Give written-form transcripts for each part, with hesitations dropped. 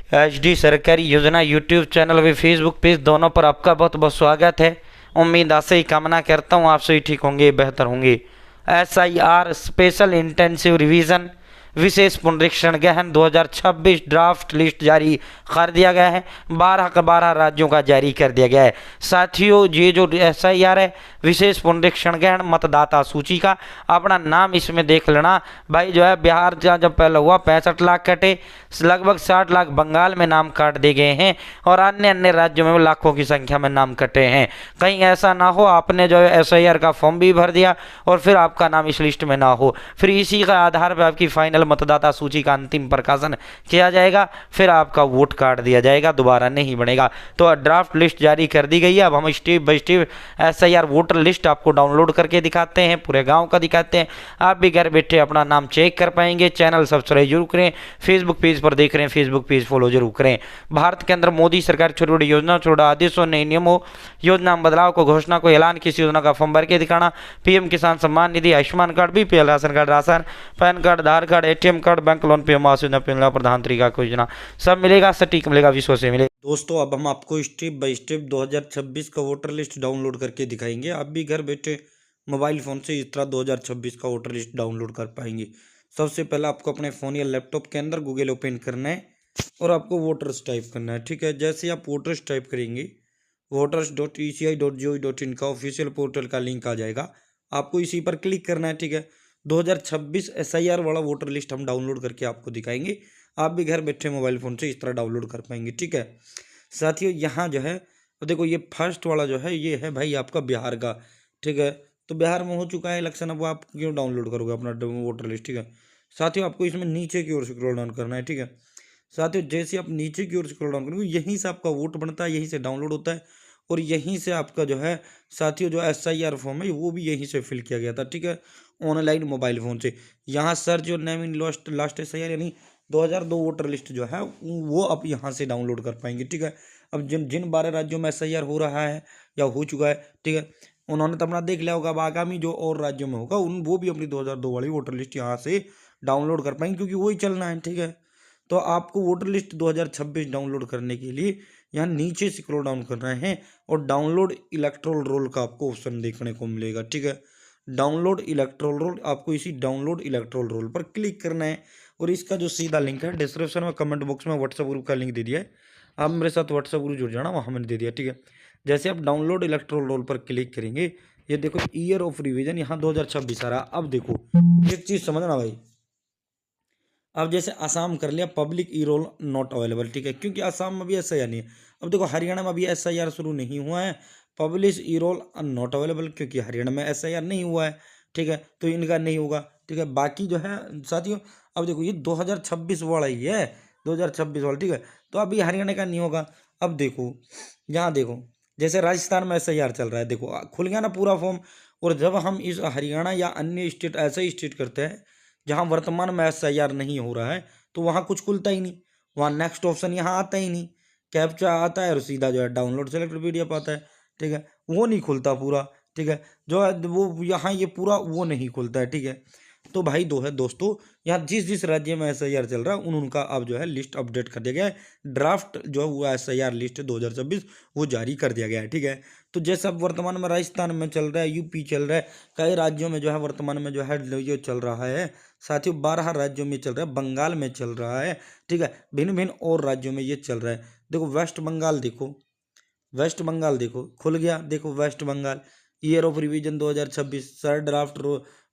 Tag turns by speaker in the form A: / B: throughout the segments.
A: HD सरकारी योजना YouTube channel व फेसबुक पेज दोनों पर आपका बहुत बहुत स्वागत है। उम्मीद आशा ही कामना करता हूँ आप सभी ठीक होंगे, बेहतर होंगे। SIR स्पेशल इंटेंसिव रिवीजन विशेष पुनरीक्षण गहन 2026 ड्राफ्ट लिस्ट जारी कर दिया गया है। 12 का 12 राज्यों का जारी कर दिया गया है। साथियों, ये जो SIR है विशेष पुनरीक्षण गहन मतदाता सूची का, अपना नाम इसमें देख लेना भाई। जो है बिहार जब पहले हुआ 65 लाख कटे, लगभग 60 लाख बंगाल में नाम काट दिए गए हैं और अन्य अन्य राज्यों में लाखों की संख्या में नाम कटे हैं। कहीं ऐसा ना हो आपने जो है SIR का फॉर्म भी भर दिया और फिर आपका नाम इस लिस्ट में ना हो, फिर इसी का आधार पर आपकी फाइनल मतदाता सूची का अंतिम प्रकाशन किया जाएगा, फिर आपका वोट काट दिया जाएगा, दोबारा नहीं बनेगा। तो ड्राफ्ट लिस्ट जारी कर दी गई है। अब हम step by step SIR voter list आपको डाउनलोड करके दिखाते हैं, पूरे गांव का दिखाते हैं। आप भी घर बैठे अपना नाम चेक कर पाएंगे। चैनल सब्सक्राइब जरूर करें, फेसबुक पेज पर देख रहे हैं फेसबुक पेज फॉलो जरूर करें। भारत के अंदर मोदी सरकार छोटी छोटी योजना, छोटा आदेशों, नए नियमों, योजना में बदलाव को, घोषणा को, ऐलान किसी योजना का फॉर्म भर के दिखाना, PM Kisan Samman Nidhi, Ayushman card, BPL ration card, ration, PAN card, Aadhaar card, ATM card, bank loan, PM Awas योजना, प्रधानमंत्री का योजना, सब मिलेगा, सटीक मिलेगा, विश्व से मिलेगा। दोस्तों, अब हम आपको स्टेप बाय स्टेप 2026 का वोटर लिस्ट डाउनलोड करके दिखाएंगे। आप भी घर बैठे मोबाइल फ़ोन से इस तरह 2026 का वोटर लिस्ट डाउनलोड कर पाएंगे। सबसे पहले आपको अपने फ़ोन या लैपटॉप के अंदर गूगल ओपन करना है और आपको वोटर्स टाइप करना है। ठीक है, जैसे आप वोटर्स टाइप करेंगे, voters.eci.gov.in का ऑफिशियल पोर्टल का लिंक आ जाएगा, आपको इसी पर क्लिक करना है। ठीक है, 2026 SIR वाला वोटर लिस्ट हम डाउनलोड करके आपको दिखाएंगे। आप भी घर बैठे मोबाइल फ़ोन से इस तरह डाउनलोड कर पाएंगे। ठीक है साथियों, यहाँ जो है देखो, ये फर्स्ट वाला जो है ये है भाई आपका बिहार का। ठीक है, तो बिहार में हो चुका है इलेक्शन, अब आप क्यों डाउनलोड करोगे अपना वोटर लिस्ट। ठीक है साथियों, आपको इसमें नीचे की ओर स्क्रॉल डाउन करना है। ठीक है साथियों, जैसे आप नीचे की ओर स्क्रॉल डाउन करोगे यहीं से आपका वोट बनता है, यहीं से डाउनलोड होता है और यहीं से आपका जो है साथियों जो SIR फॉर्म है वो भी यहीं से फिल किया गया था। ठीक है, ऑनलाइन मोबाइल फ़ोन से यहाँ सर्च और नेम इन लास्ट SIR यानी 2002 वोटर लिस्ट जो है वो आप यहाँ से डाउनलोड कर पाएंगे। ठीक है, अब जिन जिन 12 राज्यों में SIR हो रहा है या हो चुका है, ठीक है, उन्होंने तो अपना देख लिया होगा। अब आगामी जो और राज्यों में होगा उन वो भी अपनी 2002 वाली वोटर लिस्ट यहाँ से डाउनलोड कर पाएंगे, क्योंकि वही चलना है। ठीक है, तो आपको वोटर लिस्ट 2026 डाउनलोड करने के लिए यहाँ नीचे स्क्रॉल डाउन करना है और डाउनलोड इलेक्टोरल रोल का आपको ऑप्शन देखने को मिलेगा। ठीक है, डाउनलोड इलेक्टोरल रोल, आपको इसी डाउनलोड इलेक्टोरल रोल पर क्लिक करना है और इसका जो सीधा लिंक है डिस्क्रिप्शन में कमेंट बॉक्स में व्हाट्सएप ग्रुप का लिंक दे दिया है, आप मेरे साथ व्हाट्सएप ग्रुप जुड़ जाना, वहाँ मैंने दे दिया। ठीक है, जैसे आप डाउनलोड इलेक्टोरल रोल पर क्लिक करेंगे, ये देखो ईयर ऑफ रिवीजन यहाँ 2026 आ रहा। अब देखो एक चीज़ समझना भाई, अब जैसे आसाम कर लिया public e roll not available. ठीक है, क्योंकि आसाम में अभी SIR नहीं है। अब देखो हरियाणा में अभी SIR शुरू नहीं हुआ है, publish e roll not available, क्योंकि हरियाणा में SIR नहीं हुआ है। ठीक है, तो इनका नहीं होगा। ठीक है, बाकी जो है साथियों, अब देखो ये 2026 वाला ही है, 2026 वाला। ठीक है, तो अभी हरियाणा का नहीं होगा। अब देखो यहाँ देखो, जैसे राजस्थान में SIR चल रहा है, देखो खुल गया ना पूरा फॉर्म। और जब हम इस हरियाणा या अन्य स्टेट ऐसे ही स्टेट करते हैं जहाँ वर्तमान में SIR नहीं हो रहा है, तो वहाँ कुछ खुलता ही नहीं, वहाँ नेक्स्ट ऑप्शन यहाँ आता ही नहीं, कैप्चा आता है और सीधा जो है डाउनलोड सेलेक्टेड PDF आता है। ठीक है, वो नहीं खुलता पूरा। ठीक है, जो है वो यहाँ ये पूरा वो नहीं खुलता है। ठीक है, तो भाई दो है दोस्तों, यहाँ जिस जिस राज्य में SIR चल रहा है उनका अब जो है लिस्ट अपडेट कर दिया गया है। ड्राफ्ट जो है वो SIR लिस्ट 2026 वो जारी कर दिया गया है। ठीक है, तो जैसे अब वर्तमान में राजस्थान में चल रहा है, UP चल रहा है, कई राज्यों में जो है वर्तमान में जो है ये चल रहा है साथियों, 12 राज्यों में चल रहा है, बंगाल में चल रहा है। ठीक है, भिन्न भिन्न और राज्यों में ये चल रहा है। देखो वेस्ट बंगाल, देखो वेस्ट बंगाल देखो खुल गया। देखो West Bengal year of revision 2026 SIR draft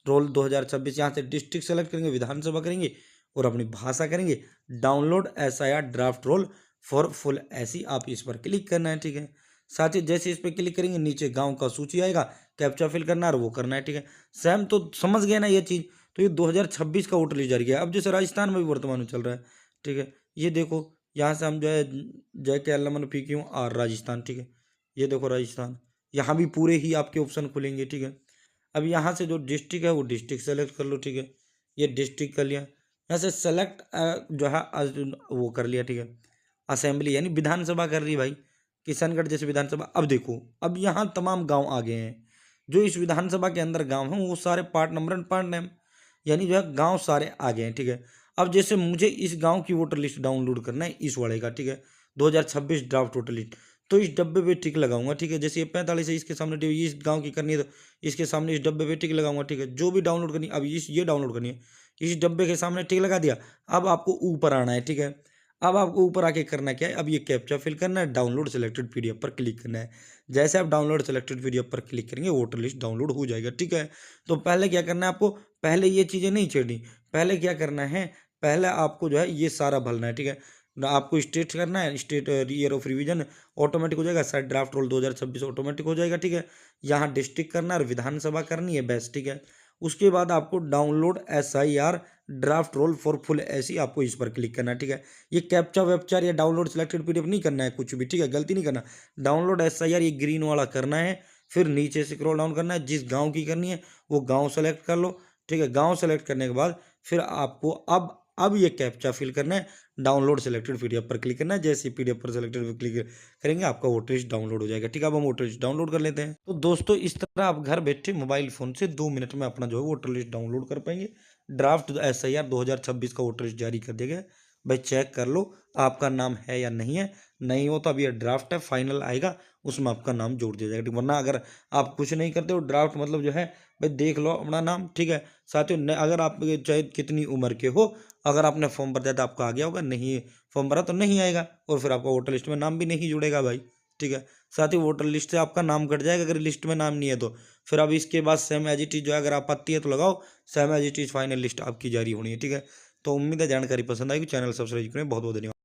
A: roll 2026, यहाँ से डिस्ट्रिक्ट सेलेक्ट करेंगे, विधानसभा करेंगे और अपनी भाषा करेंगे। Download SIR draft roll for full AC आप इस पर क्लिक करना है। ठीक है, साथ ही जैसे इस पर क्लिक करेंगे नीचे गांव का सूची आएगा, कैप्चा फिल करना है और वो करना है। ठीक है, सेम तो समझ गए ना ये चीज़। तो ये 2026 का वोटर लिस्ट जारी किया। अब जैसे राजस्थान में भी वर्तमान में चल रहा है। ठीक है, ये देखो यहाँ से हम जो है JK11PQR राजस्थान। ठीक है, ये देखो राजस्थान, यहाँ भी पूरे ही आपके ऑप्शन खुलेंगे। ठीक है, अब यहाँ से जो डिस्ट्रिक्ट है वो डिस्ट्रिक्ट सेलेक्ट कर लो। ठीक है, ये डिस्ट्रिक्ट कर लिया, यहाँ से सेलेक्ट जो है वो कर लिया। ठीक है, असेंबली यानी विधानसभा कर ली भाई, किशनगढ़ जैसे विधानसभा। अब देखो अब यहाँ तमाम गांव आ गए हैं, जो इस विधानसभा के अंदर गांव हैं वो सारे part number and part name यानी जो है गांव सारे आ गए हैं। ठीक है, अब जैसे मुझे इस गांव की वोटर लिस्ट डाउनलोड करना है इस वाले का, ठीक है, 2026 ड्राफ्ट वोटर लिस्ट, तो इस डब्बे पे टिक लगाऊंगा, ठीक है। जैसे ये 45 है, इसके सामने इस गांव की करनी है तो इसके सामने इस डब्बे पे टिक लगाऊंगा, ठीक है। जो भी डाउनलोड करनी है, अब इस ये डाउनलोड करनी है, इस डब्बे के सामने टिक लगा दिया। अब आपको ऊपर आना है, ठीक है। अब आपको ऊपर आके करना क्या है, अब ये कैप्चा फिल करना है, डाउनलोड सेलेक्टेड पीडीएफ पर क्लिक करना है। जैसे आप डाउनलोड सेलेक्टेड पीडीएफ पर क्लिक करेंगे वोटर लिस्ट डाउनलोड हो जाएगा, ठीक है। तो पहले क्या करना है आपको, पहले ये चीज़ें नहीं छेड़नी, पहले क्या करना है, पहले आपको जो है ये सारा भरना है, ठीक है ना। आपको स्टेट करना है, state year of revision automatic हो जाएगा, सर ड्राफ्ट रोल 2026 ऑटोमेटिक हो जाएगा, ठीक है। यहाँ डिस्ट्रिक्ट करना है और विधानसभा करनी है बस, ठीक है। उसके बाद आपको download SIR draft roll for full AC आपको इस पर क्लिक करना है, ठीक है। ये कैप्चा वेप्चार या डाउनलोड सिलेक्टेड पीडीएफ नहीं करना है कुछ भी, ठीक है, गलती नहीं करना। डाउनलोड SIR ये ग्रीन वाला करना है, फिर नीचे से स्क्रॉल डाउन करना है, जिस गांव की करनी है वो गांव सेलेक्ट कर लो, ठीक है। गांव सेलेक्ट करने के बाद फिर आपको अब ये कैप्चा फिल करना है, डाउनलोड सेलेक्टेड पीडीएफ पर क्लिक करना है। जैसे ही पीडीएफ पर सेलेक्टेड पर क्लिक करेंगे आपका वोटर लिस्ट डाउनलोड हो जाएगा, ठीक है। अब हम वोटर लिस्ट डाउनलोड कर लेते हैं। तो दोस्तों इस तरह आप घर बैठे मोबाइल फोन से 2 मिनट में अपना जो है वोटर लिस्ट डाउनलोड कर पाएंगे। ड्राफ्ट SIR 2026 का वोटर लिस्ट जारी कर दिया गया। भाई चेक कर लो आपका नाम है या नहीं है, नहीं हो तो अब ये ड्राफ्ट है, फाइनल आएगा उसमें आपका नाम जोड़ दिया जाएगा, वरना अगर आप कुछ नहीं करते हो, ड्राफ्ट मतलब जो है भाई देख लो अपना नाम, ठीक है। साथियों अगर आप चाहे कितनी उम्र के हो, अगर आपने फॉर्म भर दिया तो आपका आ गया होगा, नहीं फॉर्म भरा तो नहीं आएगा और फिर आपका वोटर लिस्ट में नाम भी नहीं जुड़ेगा भाई, ठीक है। साथ ही वोटर लिस्ट से आपका नाम कट जाएगा अगर लिस्ट में नाम नहीं है तो। फिर अब इसके बाद सेम एज इट इज जो है, अगर आपत्ति है तो लगाओ, same as it is final list आपकी जारी होनी है, ठीक है। तो उम्मीद है जानकारी पसंद आएगी, चैनल सब्सक्राइब करें, बहुत बहुत धन्यवाद।